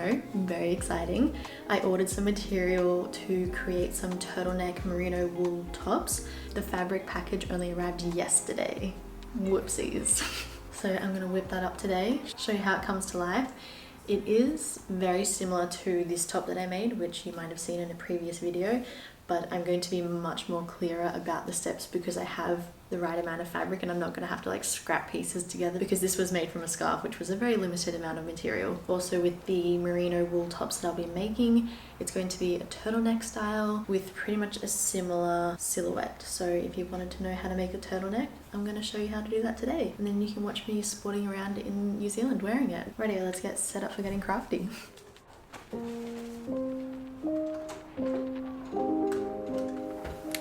merino, very exciting. I ordered some material to create some turtleneck merino wool tops. The fabric package only arrived yesterday. Whoopsies. So I'm gonna whip that up today, show you how it comes to life. It is very similar to this top that I made, which you might have seen in a previous video, but I'm going to be much more clearer about the steps because I have the right amount of fabric and I'm not going to have to like scrap pieces together because this was made from a scarf, which was a very limited amount of material. Also with the merino wool tops that I'll be making, it's going to be a turtleneck style with pretty much a similar silhouette. So if you wanted to know how to make a turtleneck, I'm going to show you how to do that today. And then you can watch me sporting around in New Zealand wearing it. Righty, let's get set up for getting crafty.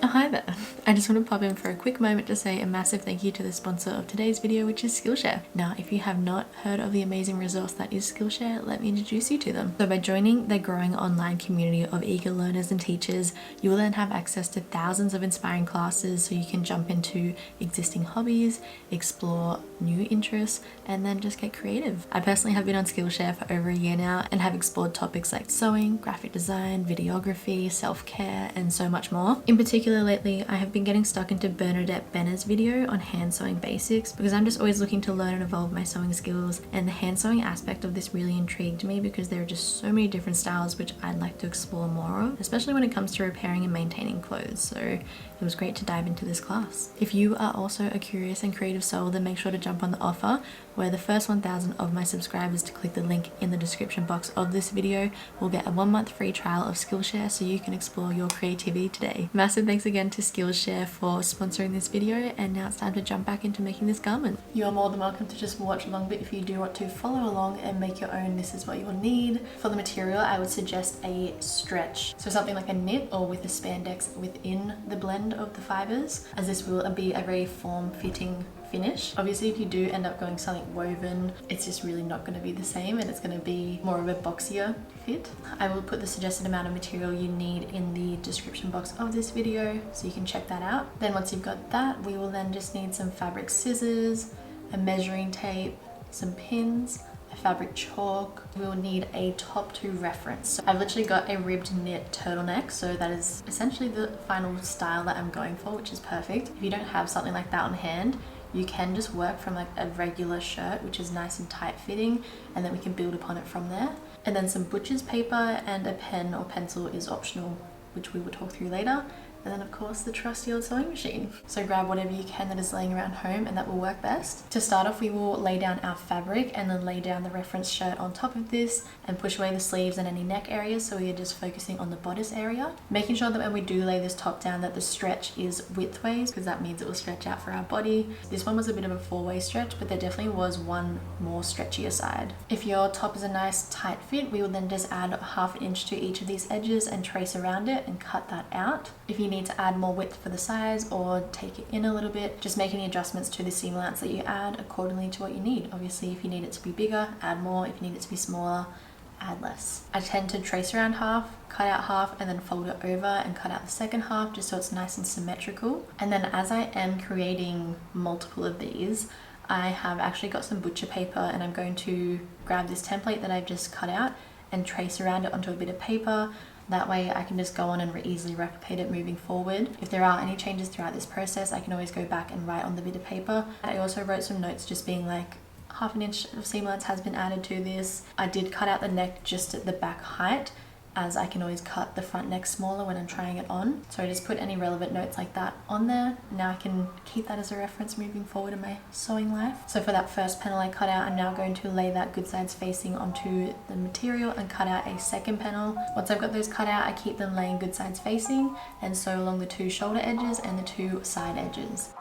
Oh, hi there. I just want to pop in for a quick moment to say a massive thank you to the sponsor of today's video, which is Skillshare. Now, if you have not heard of the amazing resource that is Skillshare, let me introduce you to them. So by joining their growing online community of eager learners and teachers, you will then have access to thousands of inspiring classes so you can jump into existing hobbies, explore new interests, and then just get creative. I personally have been on Skillshare for over a year now and have explored topics like sewing, graphic design, videography, self-care, and so much more. In particular, lately, I have been getting stuck into Bernadette Benner's video on hand sewing basics because I'm just always looking to learn and evolve my sewing skills, and the hand sewing aspect of this really intrigued me because there are just so many different styles which I'd like to explore more of, especially when it comes to repairing and maintaining clothes. So it was great to dive into this class. If you are also a curious and creative soul, then make sure to jump on the offer where the first 1,000 of my subscribers to click the link in the description box of this video will get a 1-month free trial of Skillshare so you can explore your creativity today. Massive thanks again to Skillshare for sponsoring this video, and now it's time to jump back into making this garment. You are more than welcome to just watch along, but if you do want to follow along and make your own, this is what you will need. For the material, I would suggest a stretch. So something like a knit or with a spandex within the blend of the fibers, as this will be a very form-fitting finish. Obviously, if you do end up going something woven, it's just really not going to be the same and it's going to be more of a boxier fit. I will put the suggested amount of material you need in the description box of this video so you can check that out. Then once you've got that, we will then just need some fabric scissors, a measuring tape, some pins, a fabric chalk. We will need a top to reference. So I've literally got a ribbed knit turtleneck, so that is essentially the final style that I'm going for, which is perfect. If you don't have something like that on hand, you can just work from like a regular shirt, which is nice and tight fitting, and then we can build upon it from there. And then some butcher's paper and a pen or pencil is optional, which we will talk through later. And then of course the trusty old sewing machine. So grab whatever you can that is laying around home and that will work best. To start off, we will lay down our fabric and then lay down the reference shirt on top of this and push away the sleeves and any neck areas, so we are just focusing on the bodice area. Making sure that when we do lay this top down that the stretch is widthways, because that means it will stretch out for our body. This one was a bit of a 4-way stretch, but there definitely was one more stretchier side. If your top is a nice tight fit, we will then just add 1/2 inch to each of these edges and trace around it and cut that out. If you need to add more width for the size or take it in a little bit, just make any adjustments to the seam allowance that you add accordingly to what you need. Obviously, if you need it to be bigger, add more. If you need it to be smaller, add less. I tend to trace around half, cut out half, and then fold it over and cut out the second half just so it's nice and symmetrical. And then as I am creating multiple of these, I have actually got some butcher paper and I'm going to grab this template that I've just cut out and trace around it onto a bit of paper. That way I can just go on and easily replicate it moving forward. If there are any changes throughout this process, I can always go back and write on the bit of paper. I also wrote some notes just being like 1/2 inch of seam allowance has been added to this. I did cut out the neck just at the back height, as I can always cut the front neck smaller when I'm trying it on. So I just put any relevant notes like that on there. Now I can keep that as a reference moving forward in my sewing life. So for that first panel I cut out, I'm now going to lay that good sides facing onto the material and cut out a second panel. Once I've got those cut out, I keep them laying good sides facing and sew along the 2 shoulder edges and the 2 side edges.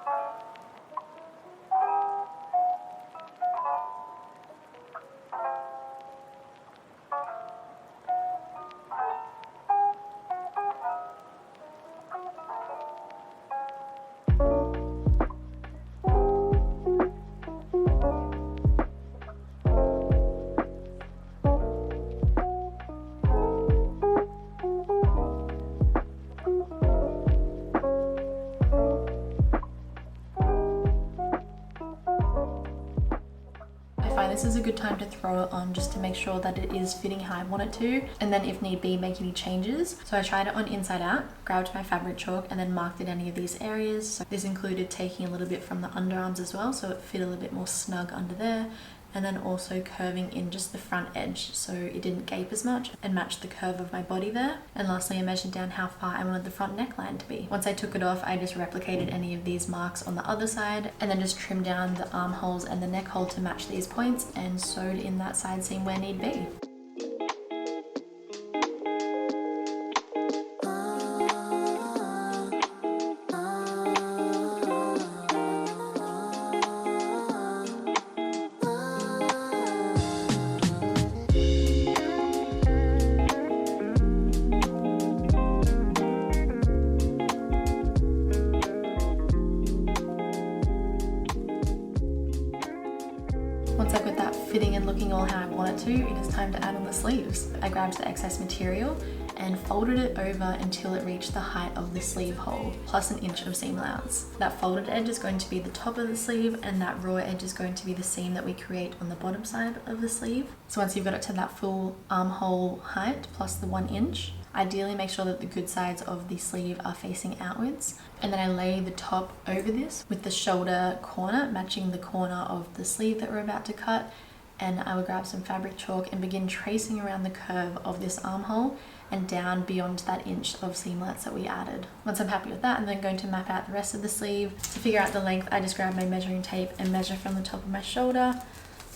this is a good time to throw it on just to make sure that it is fitting how I want it to, and then if need be make any changes. So I tried it on inside out, grabbed my fabric chalk and then marked in any of these areas. So this included taking a little bit from the underarms as well, so it fit a little bit more snug under there, and then also curving in just the front edge so it didn't gape as much and match the curve of my body there. And lastly, I measured down how far I wanted the front neckline to be. Once I took it off, I just replicated any of these marks on the other side and then just trimmed down the armholes and the neck hole to match these points and sewed in that side seam where need be. Once I've got that fitting and looking all how I want it to, it is time to add on the sleeves. I grabbed the excess material and folded it over until it reached the height of the sleeve hole, plus an inch of seam allowance. That folded edge is going to be the top of the sleeve, and that raw edge is going to be the seam that we create on the bottom side of the sleeve. So once you've got it to that full armhole height, plus the 1 inch, ideally make sure that the good sides of the sleeve are facing outwards. And then I lay the top over this with the shoulder corner matching the corner of the sleeve that we're about to cut. And I would grab some fabric chalk and begin tracing around the curve of this armhole and down beyond that inch of seamlets that we added. Once I'm happy with that, I'm then going to map out the rest of the sleeve. To figure out the length, I just grab my measuring tape and measure from the top of my shoulder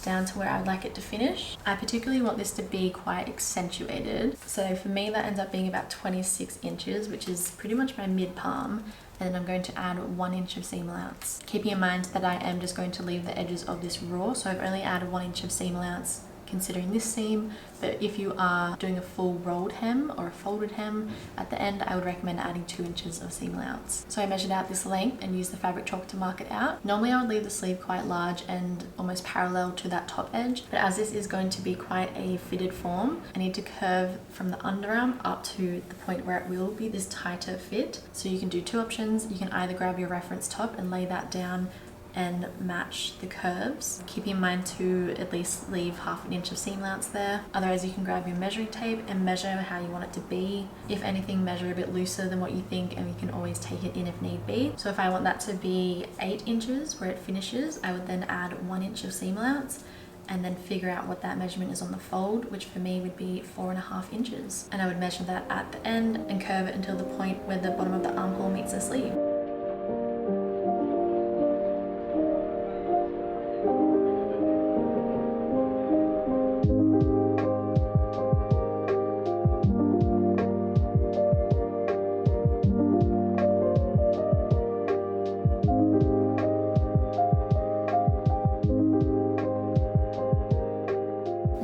down to where I'd like it to finish. I particularly want this to be quite accentuated. So for me, that ends up being about 26 inches, which is pretty much my mid palm. And then I'm going to add 1 inch of seam allowance. Keeping in mind that I am just going to leave the edges of this raw, so I've only added 1 inch of seam allowance considering this seam, but if you are doing a full rolled hem or a folded hem at the end, I would recommend adding 2 inches of seam allowance. So I measured out this length and used the fabric chalk to mark it out. Normally I would leave the sleeve quite large and almost parallel to that top edge, but as this is going to be quite a fitted form, I need to curve from the underarm up to the point where it will be this tighter fit. So you can do 2 options. You can either grab your reference top and lay that down and match the curves. Keep in mind to at least leave 1/2 inch of seam allowance there. Otherwise you can grab your measuring tape and measure how you want it to be. If anything, measure a bit looser than what you think, and you can always take it in if need be. So if I want that to be 8 inches where it finishes, I would then add 1 inch of seam allowance and then figure out what that measurement is on the fold, which for me would be 4.5 inches. And I would measure that at the end and curve it until the point where the bottom of the armhole meets the sleeve.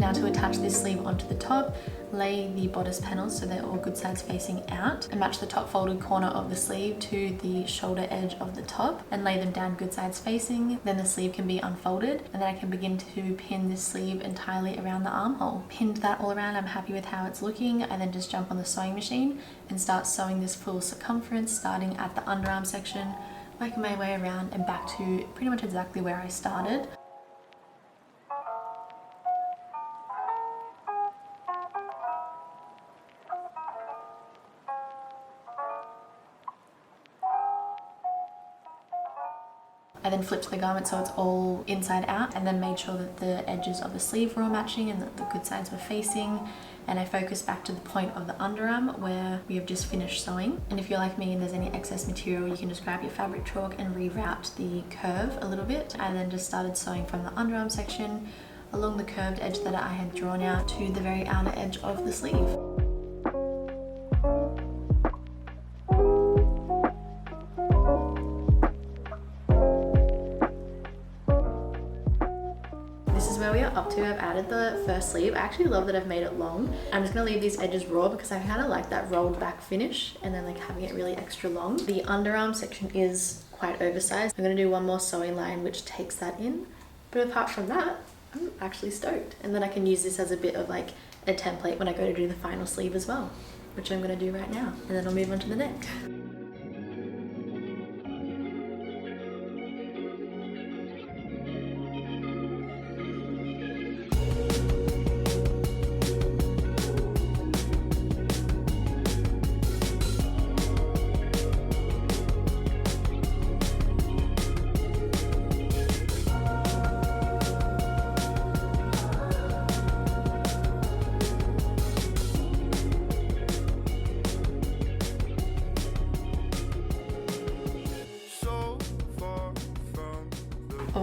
Now to attach this sleeve onto the top, lay the bodice panels so they're all good sides facing out, and match the top folded corner of the sleeve to the shoulder edge of the top and lay them down good sides facing. Then the sleeve can be unfolded, and then I can begin to pin this sleeve entirely around the armhole. Pinned that all around, I'm happy with how it's looking. I then just jump on the sewing machine and start sewing this full circumference, starting at the underarm section, working my way around and back to pretty much exactly where I started. I then flipped the garment so it's all inside out, and then made sure that the edges of the sleeve were all matching and that the good sides were facing. And I focused back to the point of the underarm where we have just finished sewing. And if you're like me and there's any excess material, you can just grab your fabric chalk and reroute the curve a little bit. I then just started sewing from the underarm section along the curved edge that I had drawn out to the very outer edge of the sleeve. Where we are up to, I've added the first sleeve. I actually love that I've made it long. I'm just gonna leave these edges raw because I kind of like that rolled back finish and then like having it really extra long. The underarm section is quite oversized. I'm gonna do one more sewing line which takes that in, but apart from that, I'm actually stoked. And then I can use this as a bit of like a template when I go to do the final sleeve as well, which I'm gonna do right now. And then I'll move on to the neck.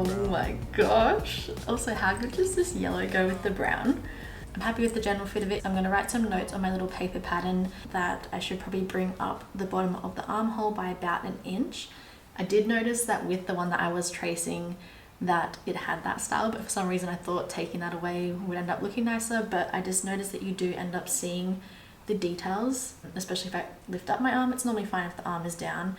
Oh my gosh. Also, how good does this yellow go with the brown? I'm happy with the general fit of it. I'm going to write some notes on my little paper pattern that I should probably bring up the bottom of the armhole by about 1 inch. I did notice that with the one that I was tracing that it had that style, but for some reason I thought taking that away would end up looking nicer, but I just noticed that you do end up seeing the details, especially if I lift up my arm. It's normally fine if the arm is down,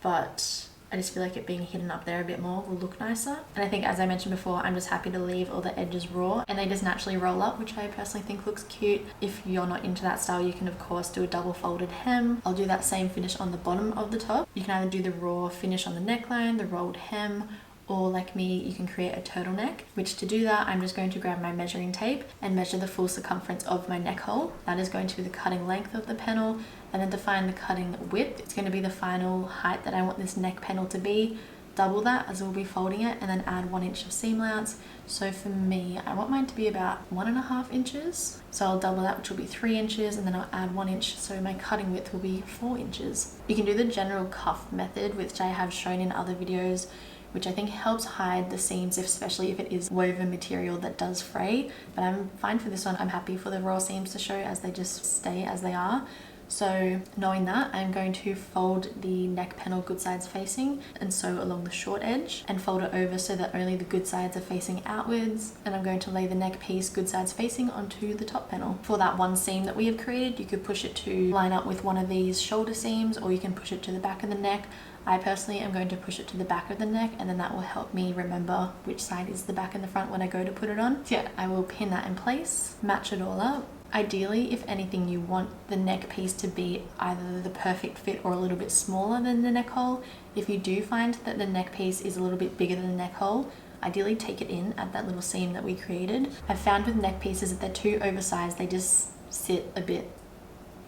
but I just feel like it being hidden up there a bit more will look nicer. And I think, as I mentioned before, I'm just happy to leave all the edges raw and they just naturally roll up, which I personally think looks cute. If you're not into that style, you can of course do a double folded hem. I'll do that same finish on the bottom of the top. You can either do the raw finish on the neckline, the rolled hem, or like me, you can create a turtleneck, which to do that, I'm just going to grab my measuring tape and measure the full circumference of my neck hole. That is going to be the cutting length of the panel, and then to find the cutting width, it's going to be the final height that I want this neck panel to be. Double that as we'll be folding it, and then add 1 inch of seam allowance. So for me, I want mine to be about 1.5 inches. So I'll double that, which will be 3 inches, and then I'll add 1 inch. So my cutting width will be 4 inches. You can do the general cuff method, which I have shown in other videos, which I think helps hide the seams, especially if it is woven material that does fray. But I'm fine for this one. I'm happy for the raw seams to show as they just stay as they are. So knowing that, I'm going to fold the neck panel good sides facing and sew along the short edge and fold it over so that only the good sides are facing outwards. And I'm going to lay the neck piece good sides facing onto the top panel. For that one seam that we have created, you could push it to line up with one of these shoulder seams, or you can push it to the back of the neck. I personally am going to push it to the back of the neck, and then that will help me remember which side is the back and the front when I go to put it on. So yeah, I will pin that in place, match it all up. Ideally, if anything, you want the neck piece to be either the perfect fit or a little bit smaller than the neck hole. If you do find that the neck piece is a little bit bigger than the neck hole, ideally take it in at that little seam that we created. I've found with neck pieces that they're too oversized, they just sit a bit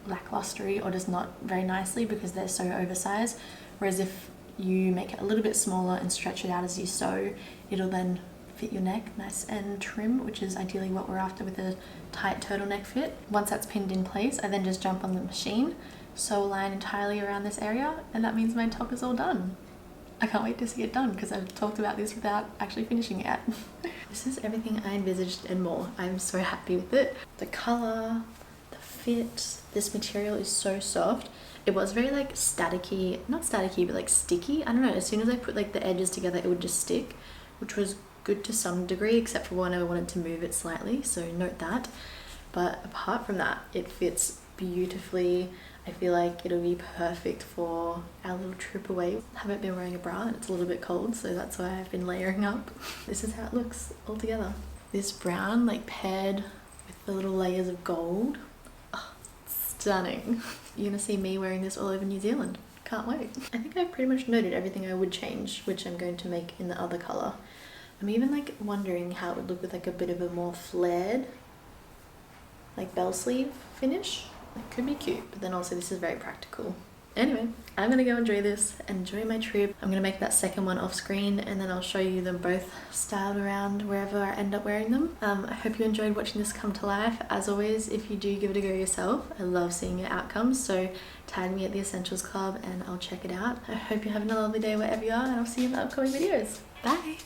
lacklustery or just not very nicely because they're so oversized. Whereas if you make it a little bit smaller and stretch it out as you sew, it'll then fit your neck nice and trim, which is ideally what we're after with a tight turtleneck fit. Once that's pinned in place, I then just jump on the machine, sew a line entirely around this area, and that means my top is all done. I can't wait to see it done because I've talked about this without actually finishing it. This is everything I envisaged and more. I'm so happy with it. The color, the fit, this material is so soft. It was very like staticky, not staticky, but like sticky. I don't know, as soon as I put like the edges together, it would just stick, which was good to some degree, except for when I wanted to move it slightly, so note that. But apart from that, it fits beautifully. I feel like it'll be perfect for our little trip away. I haven't been wearing a bra and it's a little bit cold, so that's why I've been layering up. This is how it looks all together. This brown, like paired with the little layers of gold. Oh, stunning. You're gonna see me wearing this all over New Zealand. Can't wait. I think I've pretty much noted everything I would change, which I'm going to make in the other color. I'm even like wondering how it would look with like a bit of a more flared, like bell sleeve finish. It could be cute, but then also this is very practical. Anyway, I'm gonna go enjoy this, enjoy my trip. I'm gonna make that second one off screen and then I'll show you them both styled around wherever I end up wearing them. I hope you enjoyed watching this come to life. As always, if you do give it a go yourself, I love seeing your outcomes, so tag me at the Essentials Club and I'll check it out. I hope you're having a lovely day wherever you are, and I'll see you in the upcoming videos. Bye!